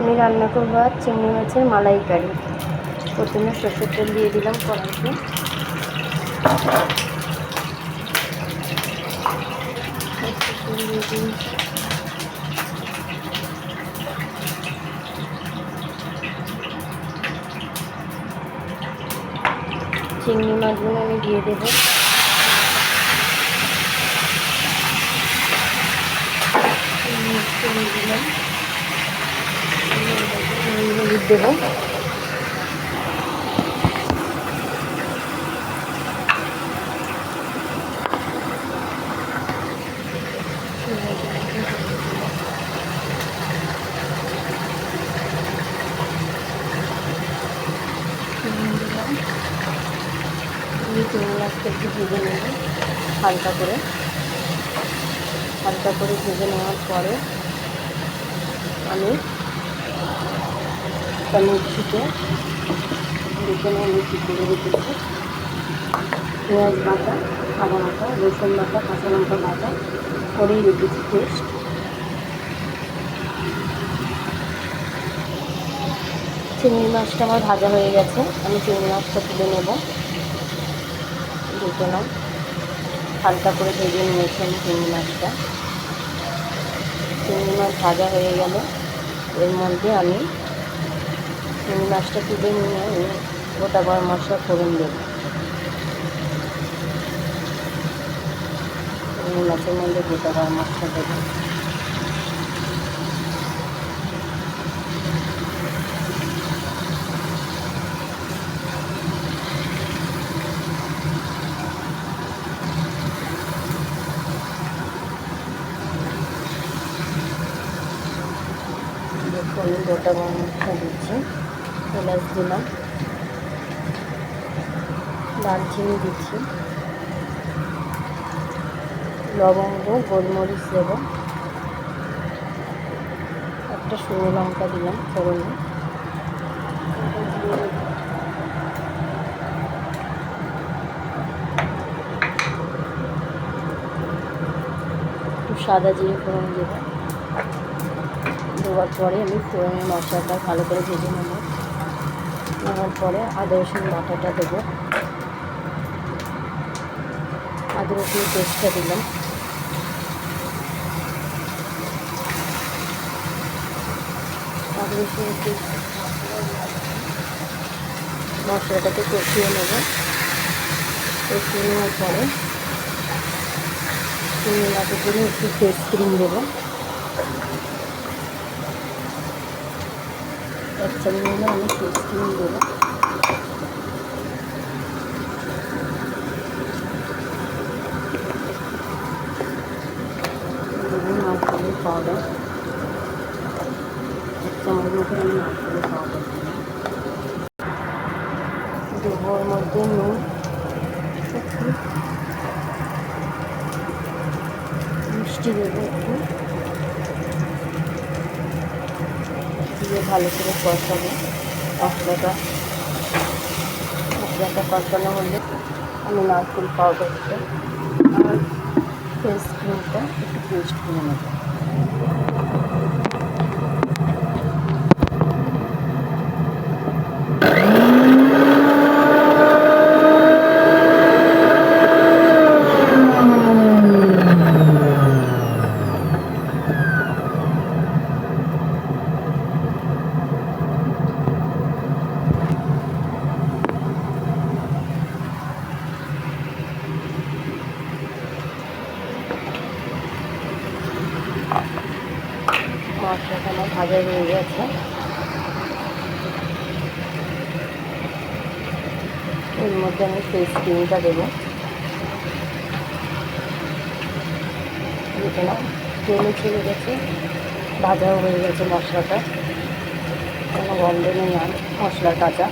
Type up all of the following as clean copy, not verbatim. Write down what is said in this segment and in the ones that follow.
আমি রান্না করবো আর চিংড়ি মাছের মালাইকারি। প্রথমে সরষের তেল দিয়ে দিলাম কড়াইতে। চিংড়ি মাছগুলো আমি দিয়ে দেবো। দিলাম হলুদ দেবো। চিংড়ি মাছটা একটু ভেজে নেব হালকা করে ভেজে নেওয়ার পরে আমি মিক্সিতে মিক্সি করে রেখেছি। পেঁয়াজ বাটা, আদা বাটা, রসুন বাটা, কাঁচা লঙ্কা বাটা করেই রেখেছি পেস্ট। চিংড়ি মাছটা আমার ভাজা হয়ে গেছে। আমি চিংড়ি মাছটা তুলে নেব। দেখে নাও, হালকা করে ভেজে নিয়েছি আমি চিংড়ি মাছটা। চিংড়ি মাছ ভাজা হয়ে গেল, এর মধ্যে আমি চিংড়ি মাছটা তুলে নিয়ে গোটা গরম মশলা ফোড়ন দেব। চিংড়ি মাছের মধ্যে গোটা গরম মশলা দেবো। আমি গোটা গরম মশলা দিচ্ছি, এলাচ দিলাম, দারচিনি দিচ্ছি, লবঙ্গ, গোলমরিচ দেব, একটা শুকনো লঙ্কা দিলাম ফোড়নে, একটু সাদা জিরে ফোড়ন দেবো। দেওয়ার পরে আমি ফোড়নের মশলাটা ভালো করে ভেজে নেব। নেওয়ার পরে আদা রসুন বাটাটা দেবো। আদা রসুন পেস্টটা দিলাম। আদা রসুন পেস্ট মশলাটাকে কষিয়ে নেব। কষিয়ে নেওয়ার পরে চিংড়ি মাছের জন্য একটু ফ্রেশ ক্রিম দেবো। এক চামচ আমি ফ্রেশ ক্রিম দেবো। নারকেলের পাউডার, এক চামচ মতো আমি নারকেলের পাউডার দেবো। ওর মধ্যে নুন, একটু মিষ্টি দেবো, একটু দিয়ে ভালো করে কষাবো। মশলাটা কষানো হলে আমি নারকেল পাউডারটা আর ফেস ক্রিমটা একটু পেস্ট করে নেব। মশলাটা আমার ভাজা হয়ে গেছে। এর মধ্যে আমি ফেস ক্রিমটা দেবো। দেখে নাও, তেলে ছেড়ে গেছে, ভাজাও হয়ে গেছে মশলাটা, কোনো গন্ধ নেই আর মশলার কাঁচা।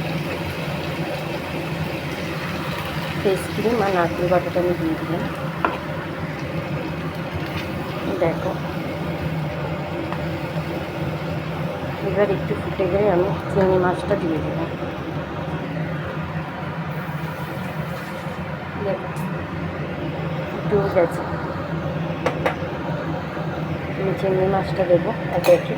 ফেস ক্রিম আর নারকেল বাটাটা আমি দিয়ে দিলাম। দেখো, এবার একটু ফুটে গেলে আমি চিংড়ি মাছটা দিয়ে দিলাম। দেখো, একটু গেছে। আমি চিংড়ি মাছটা দেবো একে একে।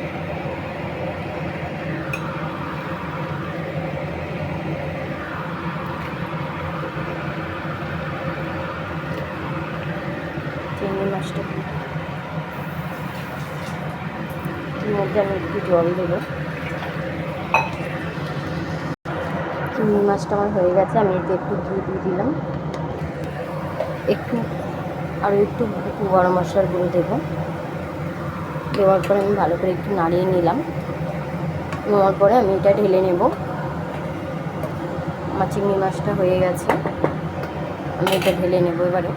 চিংড়ি মাছটা এর মধ্যে আমি একটু জল দেবো। চিংড়ি মাছটা আমার হয়ে গেছে, আমি এতে একটু ঘি দিয়ে দিলাম, একটু গরম মশলার গুঁড়ো দেবো। দেওয়ার পরে আমি ভালো করে একটু নাড়িয়ে নিলাম। নেওয়ার পরে আমি এটা ঢেলে নেব। আমার চিংড়ি মাছটা হয়ে গেছে, আমি এটা ঢেলে নেব এবারে।